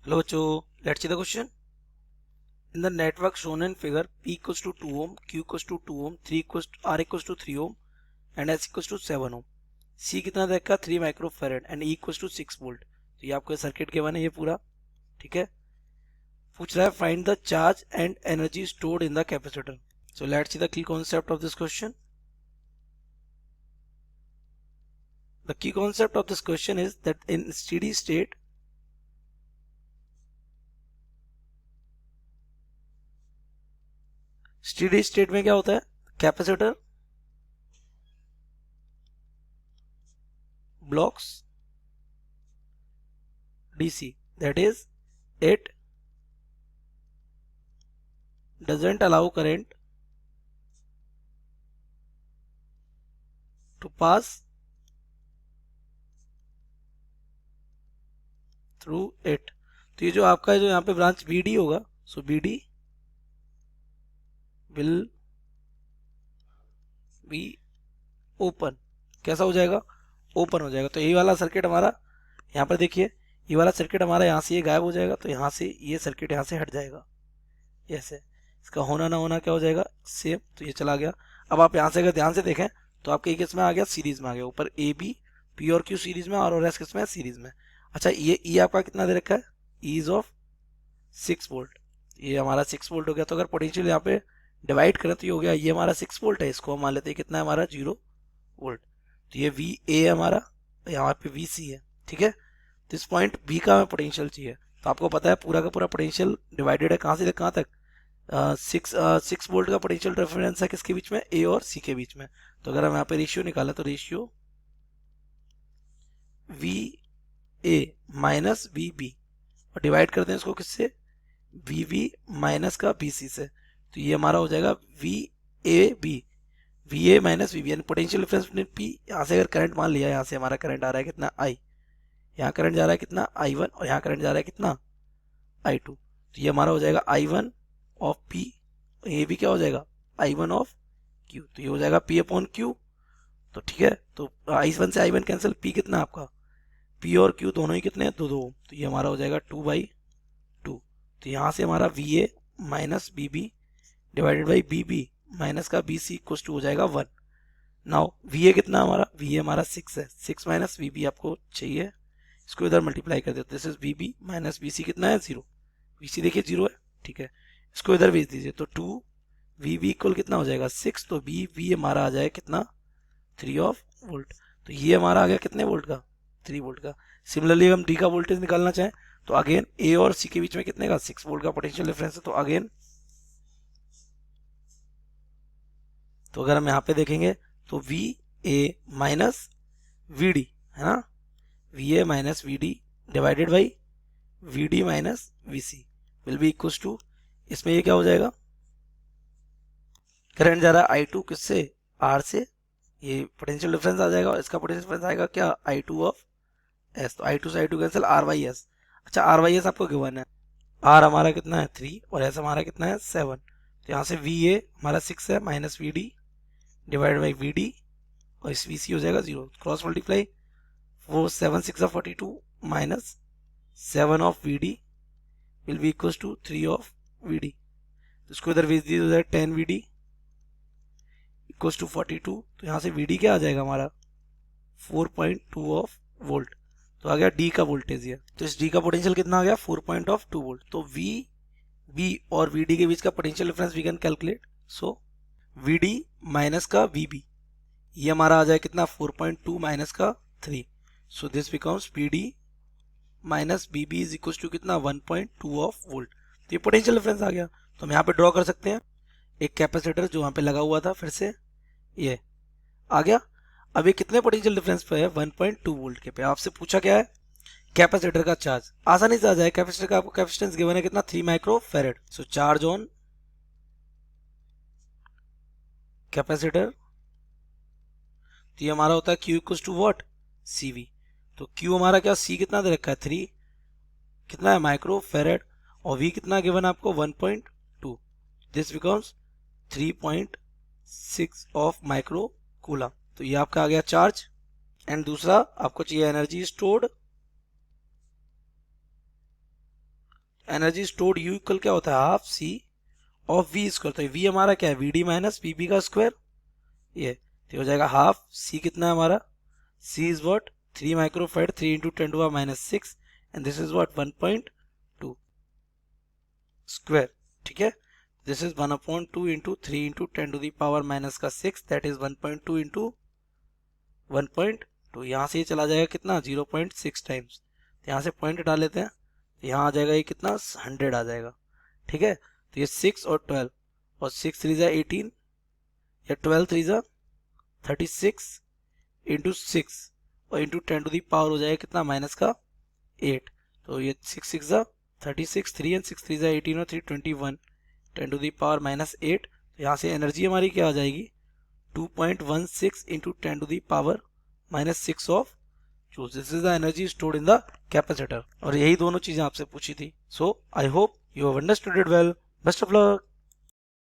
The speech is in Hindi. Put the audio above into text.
Hello बच्चों, let's see the question. In the network shown in figure, P equals to 2 ohm, Q equals to 2 ohm, R equals to 3 ohm and S equals to 7 ohm. C कितना दे रखा 3 microfarad and E equals to 6 volt. तो ये आपको सर्किट के बने ये पूरा ठीक है. पूछ रहा है find the charge and energy stored in the capacitor. So let's see the key concept of this question. The key concept of this question is that in steady state में क्या होता है, capacitor blocks DC, that is it doesn't allow current to pass through it. तो ये जो आपका जो यहाँ पे ब्रांच BD होगा, सो BD will be ओपन. कैसा हो जाएगा, ओपन हो जाएगा. तो यही वाला सर्किट हमारा यहाँ पर देखिए, ये वाला सर्किट हमारा यहाँ से ये गायब हो जाएगा, तो यहाँ से ये सर्किट यहाँ से हट जाएगा. ऐसे इसका होना ना होना क्या हो जाएगा सेम. तो ये चला गया. अब आप यहाँ से अगर ध्यान से देखें तो आपके किस में आ गया, सीरीज में आ गया. ऊपर ए बी पी और क्यू सीरीज में और एस किस में, सीरीज में. अच्छा ये ई आपका कितना दे रखा है, ई इज ऑफ 6 वोल्ट. ये हमारा 6 वोल्ट हो गया. तो अगर पोटेंशियल यहाँ पे डिवाइड करें तो ये हो गया, ये हमारा 6 वोल्ट है, इसको हम मान लेते हैं कितना है हमारा 0 वोल्ट. तो ये वी ए हमारा, यहाँ पे वी सी है. ठीक है. तो इस पॉइंट बी का हमें पोटेंशियल चाहिए. तो आपको पता है पूरा का पूरा पोटेंशियल डिवाइडेड है कहाँ से कहाँ तक, 6 वोल्ट का पोटेंशियल डिफरेंस है किसके बीच में, ए और सी के बीच में. तो अगर हम यहाँ पे रेशियो निकालें तो ratio V A minus V B और डिवाइड करते हैं इसको किससे, वी वी माइनस का बी सी से. तो ये हमारा हो जाएगा V A minus V B, यानी पोटेंशियल डिफरेंस बिटवीन पी. यहाँ से अगर करंट मान लिया, यहाँ से हमारा करंट आ रहा है कितना आई, यहाँ करंट जा रहा है कितना I1 और यहाँ करंट जा रहा है कितना I2. तो ये हमारा हो जाएगा I1 ऑफ P, ये भी क्या हो जाएगा I1 ऑफ Q. तो ये हो जाएगा P अपॉन Q. तो ठीक है. तो I1 से I1 कैंसिल, P कितना आपका, P और Q दोनों ही कितने हैं, 2 तो ये हमारा हो जाएगा 2/2. तो यहाँ से हमारा VA minus BB divided by BB minus का BC इक्वल्स टू हो जाएगा 1. नाउ VA कितना हमारा, VA हमारा 6 है, 6 माइनस VB आपको चाहिए, इसको इधर मल्टीप्लाई कर देते. This is BB minus BC कितना है 0, BC देखिए 0 है. ठीक है. इसको इधर भेज दीजिए तो 2 VB इक्वल कितना हो जाएगा 6. तो BV हमारा आ जाए कितना 3 ऑफ वोल्ट. तो ये हमारा आ गया कितने वोल्ट का, 3 वोल्ट का. सिमिलरली हम D का वोल्टेज निकालना चाहें तो अगेन A और C के बीच में कितने का, 6 वोल्ट का पोटेंशियल डिफरेंस है. तो अगेन तो अगर हम यहाँ पे देखेंगे तो VA माइनस VD है ना, VA minus VD divided by VD minus VC will be equal to, इसमें ये क्या हो जाएगा, करंट जा रहा है I2 किससे, R से, ये पोटेंशियल डिफरेंस आ जाएगा और इसका पोटेंशियल डिफरेंस आएगा क्या I2 ऑफ S. तो I2 से I2 cancel, R by S. अच्छा R बाई S आपको गिवन है, R हमारा कितना है 3 और S हमारा कितना है 7. तो यहाँ से VA हमारा 6 है minus VD divide by VD और इस VC हो जाएगा 0. Cross multiply, 7 6 42 minus 7 of VD will be equal to 3 of VD. तो इसको इधर भेज दीजिए, 10 VD इक्वल टू 42. तो यहाँ से VD क्या आ जाएगा हमारा 4.2 ऑफ वोल्ट. तो आ गया D का वोल्टेज ये. तो इस D का पोटेंशियल कितना आ गया 4.2 वोल्ट. तो VB और VD के बीच का potential difference we can calculate. So VD minus का VB ये हमारा आ जाए कितना 4.2 माइनस का 3. So this becomes PD minus BB is equal to कितना 1.2 ऑफ वोल्ट. तो ये पोटेंशियल डिफरेंस आ गया. तो हम यहाँ पे ड्रॉ कर सकते हैं एक कैपेसिटर जो वहाँ पे लगा हुआ था, फिर से ये आ गया. अब ये कितने पोटेंशियल डिफरेंस पे है, 1.2 वोल्ट के पे. आपसे पूछा क्या है, कैपेसिटर का चार्ज. आसानी से आ जाए, कैपेसिटर का आपको कैपेसिटेंस गिवन है कितना 3 micro farad. So charge on capacitor, तो ये हमारा होता है Q equal to what, CV. तो Q हमारा क्या, C कितना दे रखा है 3, कितना है माइक्रो फेरेड, और V कितना गिवन आपको 1.2. This becomes 3.6 of micro coulomb. तो ये आपका आ गया चार्ज. एंड दूसरा आपको चाहिए energy stored. Energy stored U equal क्या होता है, half C of V square. तो वी हमारा क्या है, V D minus P B का स्क्वायर, ये तो हो जाएगा हाफ सी कितना है हमारा, C is what 3 microfarad 3 into 10 to power minus 6 and this is what 1.2 square, ठीक है। This is 1/2 into 3 into 10 to the power minus का 6 दैट इज 1.2 इंटू 1.2। यहाँ से ये चला जाएगा कितना 0.6 टाइम्स, तो यहाँ से पॉइंट हटा लेते हैं, तो यहाँ आ जाएगा ये कितना 100 आ जाएगा, ठीक है। तो ये 6 और 12 और 6 3 18 या 12 3 36 इंटू 6 और इंटू 10 टू दी पावर हो जाएगा कितना माइनस का 8। तो ये 6 6 36 3 एंड 6 3 18 और 3 21 10 टू दी पावर माइनस 8। तो यहाँ से एनर्जी हमारी क्या आ जाएगी 2.16 into 10 to the power minus 6 of joules. This is the energy stored in the capacitor. और यही दोनों चीजें आपसे पूछी थी। So I hope you have understood it well. Best of luck.